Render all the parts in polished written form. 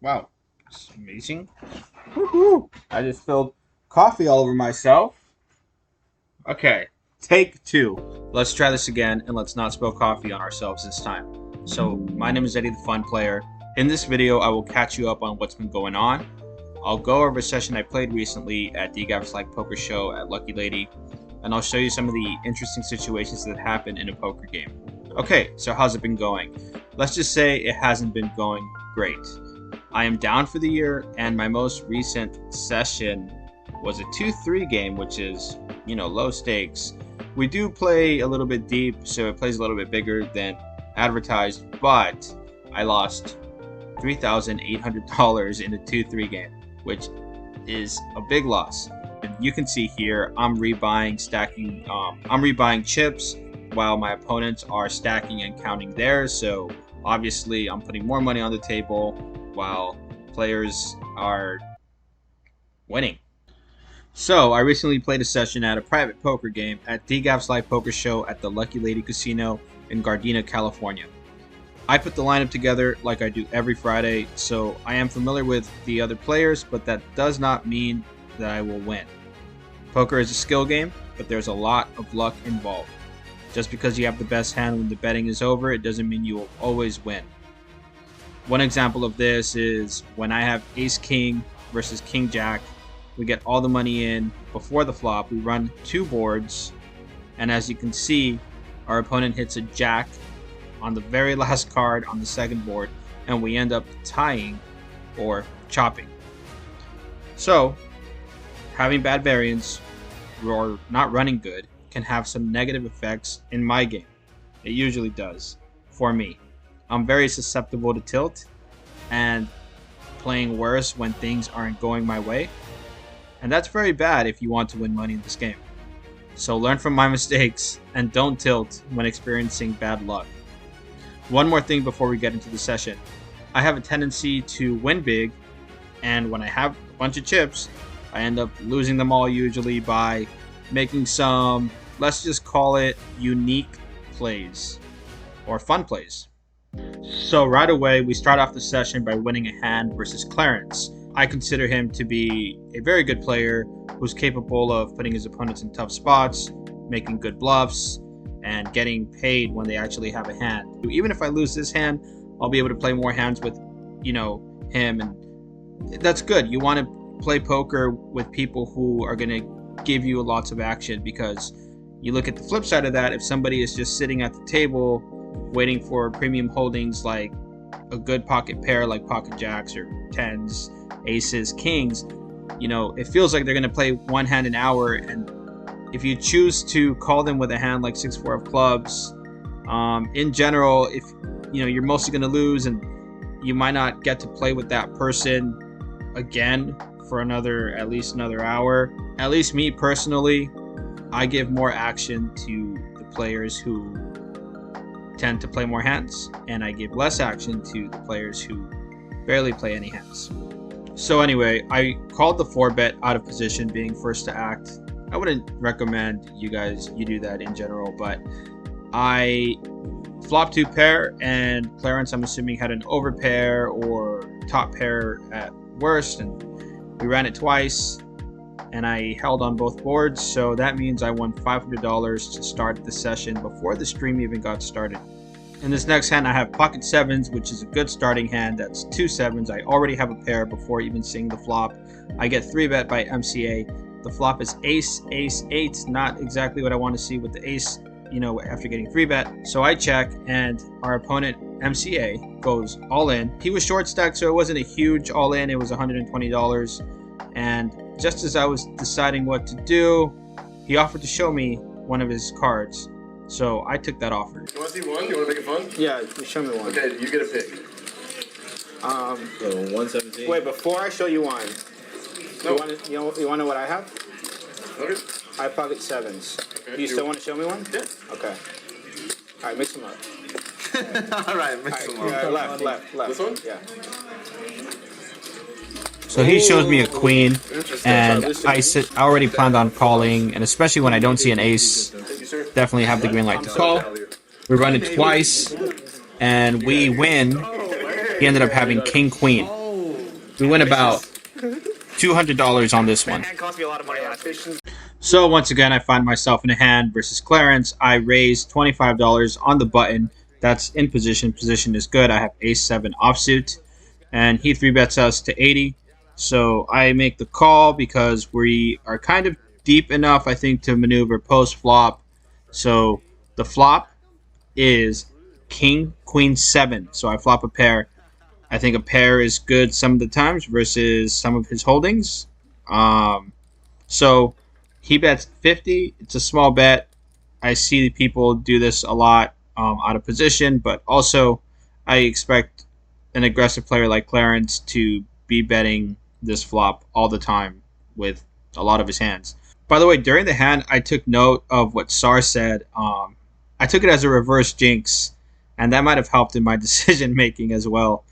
Wow, it's amazing. Woohoo! I just spilled coffee all over myself. Okay, take two. Let's try this again, and let's not spill coffee on ourselves this time. So, my name is Eddie the Fun Player. In this video, I will catch you up on what's been going on. I'll go over a session I played recently at DGAF's Like Poker Show at Lucky Lady, and I'll show you some of the interesting situations that happen in a poker game. Okay, so how's it been going? Let's just say it hasn't been going great. I am down for the year, and my most recent session was a 2-3 game, which is, low stakes. We do play a little bit deep, so it plays a little bit bigger than advertised, but I lost $3,800 in a 2-3 game, which is a big loss. And you can see here, I'm rebuying chips while my opponents are stacking and counting theirs. So obviously I'm putting more money on the table while players are winning. So I recently played a session at a private poker game at DGAF's Live Poker Show at the Lucky Lady Casino in Gardena, California. I put the lineup together like I do every Friday, so I am familiar with the other players, but that does not mean that I will win. Poker is a skill game, but there's a lot of luck involved. Just because you have the best hand when the betting is over, it doesn't mean you will always win. One example of this is when I have Ace-King versus King-Jack. We get all the money in before the flop. We run two boards, and as you can see, our opponent hits a Jack on the very last card on the second board, and we end up tying or chopping. So, having bad variance or not running good can have some negative effects in my game. It usually does, for me. I'm very susceptible to tilt and playing worse when things aren't going my way. And that's very bad if you want to win money in this game. So learn from my mistakes and don't tilt when experiencing bad luck. One more thing before we get into the session. I have a tendency to win big, and when I have a bunch of chips, I end up losing them all usually by making some, let's just call it unique plays or fun plays. So right away, we start off the session by winning a hand versus Clarence. I consider him to be a very good player who's capable of putting his opponents in tough spots, making good bluffs, and getting paid when they actually have a hand. Even if I lose this hand, I'll be able to play more hands with, him, and that's good. You want to play poker with people who are going to give you lots of action, because you look at the flip side of that. If somebody is just sitting at the table waiting for premium holdings like a good pocket pair like pocket jacks or tens, aces, kings, it feels like they're going to play one hand an hour. And if you choose to call them with a hand like 6-4 of clubs, in general, if you're mostly going to lose, and you might not get to play with that person again for at least another hour. At least me personally, I give more action to the players who tend to play more hands, and I give less action to the players who barely play any hands. So anyway, I called the 4-bet out of position, being first to act. I wouldn't recommend you do that in general, but I flopped 2 pair, and Clarence, I'm assuming, had an overpair or top pair at worst, and we ran it twice, and I held on both boards, so that means I won $500 to start the session before the stream even got started. In this next hand, I have pocket sevens, which is a good starting hand. That's 2 sevens. I already have a pair before even seeing the flop. I get 3-bet by MCA. The flop is ace, ace, 8. Not exactly what I want to see with the ace, after getting 3-bet. So I check, and our opponent, MCA, goes all in. He was short stacked, so it wasn't a huge all in. It was $120. And just as I was deciding what to do, he offered to show me one of his cards. So I took that offer. You want to see one? You want to make it fun? Yeah, show me one. Okay, you get a pick. So 117. Wait, before I show you one, No. you want to know what I have? Okay. I have pocket sevens. Okay. Do you still want to show me one? Yeah. Okay. All right, mix them up. All right, mix them up. Left. This one? Yeah. So he shows me a queen, Interesting. and I already planned on calling, and especially when I don't see an ace, Thank you, sir. definitely have the green light to call. We run it twice, and we win. He ended up having king queen. We win about $200 on this one. That cost me a lot of money last week. So once again, I find myself in a hand versus Clarence. I raise $25 on the button. That's in position. Position is good. I have ace-7 offsuit. And he 3-bets us to 80. So I make the call because we are kind of deep enough, I think, to maneuver post-flop. So the flop is king, queen, 7. So I flop a pair. I think a pair is good some of the times versus some of his holdings. So he bets 50. It's a small bet. I see people do this a lot out of position, but also I expect an aggressive player like Clarence to be betting this flop all the time with a lot of his hands. By the way, during the hand, I took note of what Sar said. I took it as a reverse jinx, and that might have helped in my decision making as well.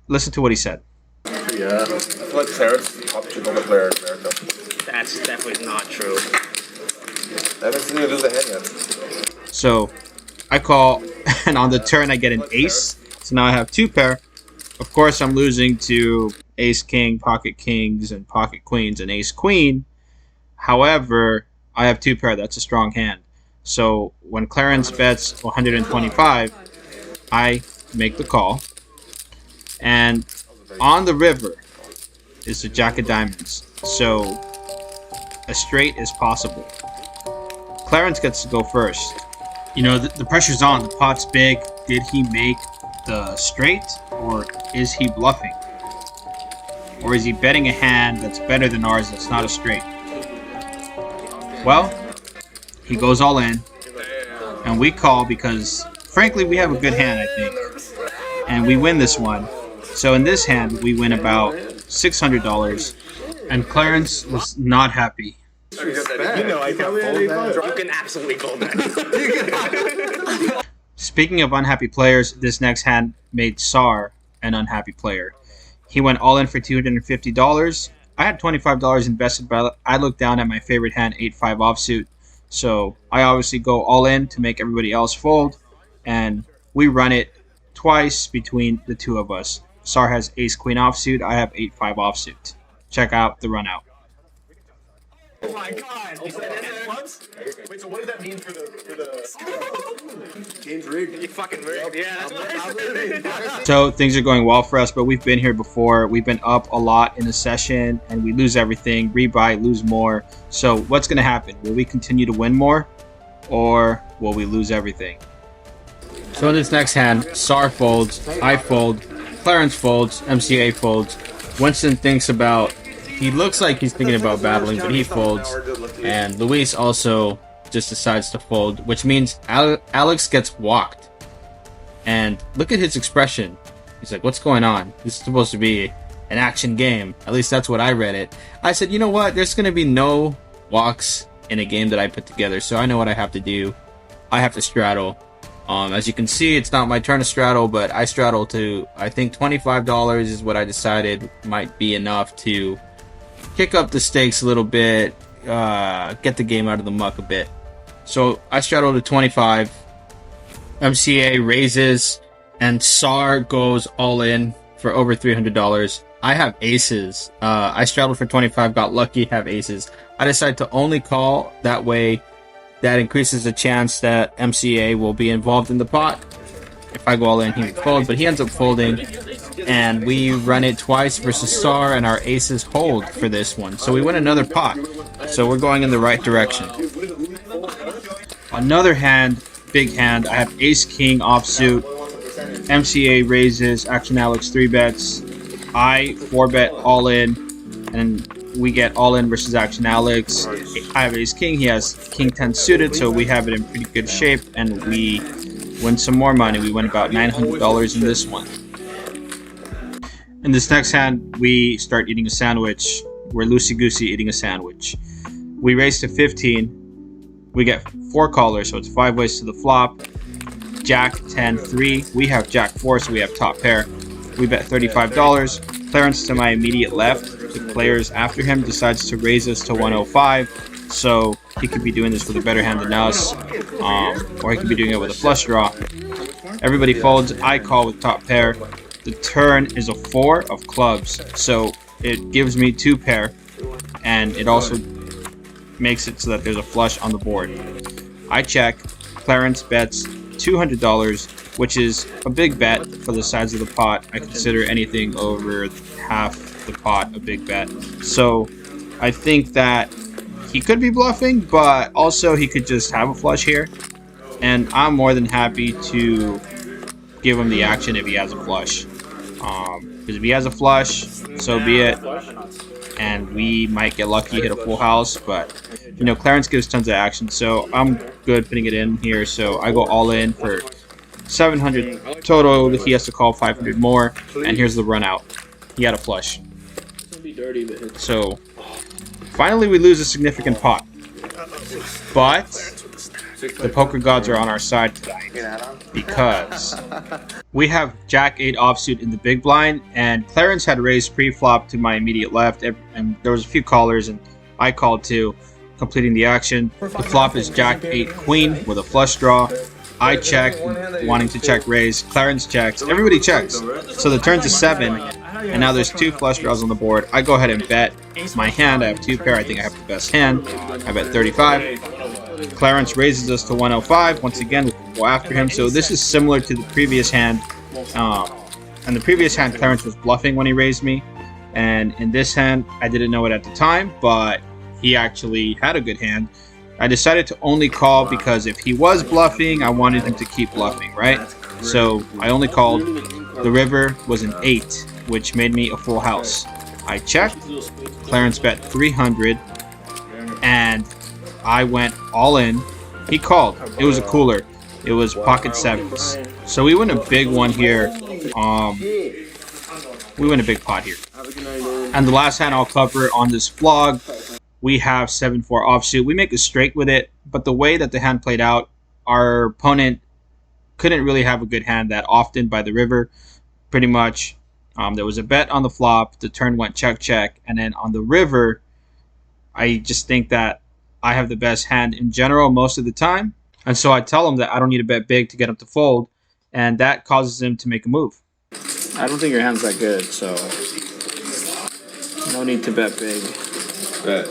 Listen to what he said. Yeah. I feel like Clarence is the top chicken player in America. That's definitely not true. I haven't seen you lose a hand yet. So I call, and on the turn I get an ace. So now I have 2 pair. Of course, I'm losing to ace king, pocket kings, and pocket queens, and ace queen. However, I have 2 pair. That's a strong hand. So when Clarence bets 125, I make the call. And on the river is the jack of diamonds. So a straight is possible. Clarence gets to go first. You know, the pressure's on. The pot's big. Did he make the straight, or is he bluffing? Or is he betting a hand that's better than ours that's not a straight? Well, he goes all in, and we call because, frankly, we have a good hand, I think. And we win this one. So in this hand, we win about $600, and Clarence was not happy. You know I can fold that. You can absolutely fold that. Speaking of unhappy players, this next hand made Sar an unhappy player. He went all in for $250. I had $25 invested, but I looked down at my favorite hand, 8-5 offsuit. So I obviously go all in to make everybody else fold, and we run it twice between the two of us. Sar has ace-queen offsuit. I have 8-5 offsuit. Check out the run out. Oh my god! Wait, so what does that mean for the game's rigged? You fucking rigged. Yeah, that's what So things are going well for us, but we've been here before. We've been up a lot in a session, and we lose everything. Rebuy, lose more. So what's going to happen? Will we continue to win more, or will we lose everything? So in this next hand, Sar folds, I fold, Clarence folds, MCA folds. Winston thinks about... He looks like he's thinking about battling, but he folds. And Luis also just decides to fold, which means Alex gets walked. And look at his expression. He's like, what's going on? This is supposed to be an action game. At least that's what I read it. I said, you know what? There's going to be no walks in a game that I put together, so I know what I have to do. I have to straddle. As you can see, it's not my turn to straddle, but I straddle to, I think $25 is what I decided might be enough to kick up the stakes a little bit, get the game out of the muck a bit. So I straddle to 25. MCA raises, and Sar goes all in for over $300. I have aces. I straddled for 25, got lucky, have aces. I decide to only call. That way, that increases the chance that MCA will be involved in the pot. If I go all in, he would fold, but he ends up folding. And we run it twice versus Sar, and our aces hold for this one. So we win another pot. So we're going in the right direction. Another hand, big hand. I have ace-king offsuit. MCA raises. Action Alex 3-bets. I 4-bet all in. And we get all in versus Action Alex. I have ace-king. He has king-10 suited, so we have it in pretty good shape. And we win some more money. We win about $900 in this one. In this next hand, we start eating a sandwich. We're loosey-goosey eating a sandwich. We raise to 15. We get 4 callers, so it's 5 ways to the flop. Jack, 10, 3. We have Jack 4, so we have top pair. We bet $35. Clarence to my immediate left. The players after him decides to raise us to 105. So he could be doing this with a better hand than us. Or he could be doing it with a flush draw. Everybody folds. I call with top pair. the turn is a 4 of clubs, so it gives me 2 pair, and it also makes it so that there's a flush on the board. I check. Clarence bets $200, which is a big bet for the size of the pot. I consider anything over half the pot a big bet. So I think that he could be bluffing, but also he could just have a flush here. And I'm more than happy to give him the action if he has a flush. Because if he has a flush, so be it. And we might get lucky, hit a full house, but you know, Clarence gives tons of action, so I'm good putting it in here. So I go all in for 700 total. He has to call 500 more, and here's the run out. He had a flush. So finally we lose a significant pot, but the poker gods are on our side tonight because we have Jack-8 offsuit in the big blind, and Clarence had raised pre-flop to my immediate left, and there was a few callers, and I called too, completing the action. The flop is Jack-8 queen with a flush draw. I check, wanting to check raise. Clarence checks. Everybody checks. So the turn's a 7, and now there's 2 flush draws on the board. I go ahead and bet my hand. I have 2 pair. I think I have the best hand. I bet 35. Clarence raises us to 105. Once again, we can go after him. So this is similar to the previous hand. And the previous hand, Clarence was bluffing when he raised me. And in this hand, I didn't know it at the time, but he actually had a good hand. I decided to only call because if he was bluffing, I wanted him to keep bluffing, right? So I only called. The river was an 8, which made me a full house. I checked. Clarence bet 300, and I went all in. He called. It was a cooler. It was pocket 7s. So we win a big one here. We win a big pot here. And the last hand I'll cover on this vlog, we have 7-4 offsuit. We make a straight with it, but the way that the hand played out, our opponent couldn't really have a good hand that often by the river. Pretty much, there was a bet on the flop, the turn went check, check, and then on the river, I just think that I have the best hand in general most of the time. And so I tell him that I don't need to bet big to get him to fold, and that causes him to make a move. I don't think your hand's that good, so no need to bet big. Bet.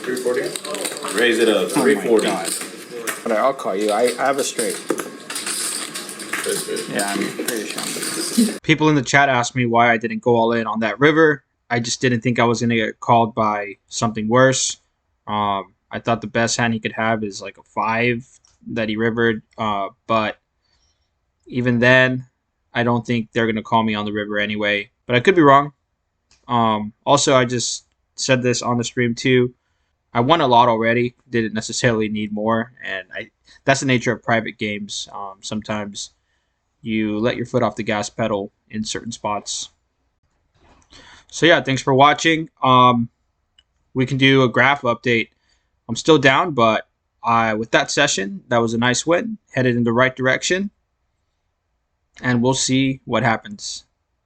340? Raise it up. 340. But I'll call you. I have a straight. Yeah, I'm pretty sure. People in the chat asked me why I didn't go all in on that river. I just didn't think I was going to get called by something worse. I thought the best hand he could have is like a 5 that he rivered. But even then, I don't think they're going to call me on the river anyway. But I could be wrong. Also, I just said this on the stream too. I won a lot already. Didn't necessarily need more. And that's the nature of private games. Sometimes you let your foot off the gas pedal in certain spots. So yeah, thanks for watching. We can do a graph update. I'm still down, but with that session, that was a nice win. Headed in the right direction. And we'll see what happens.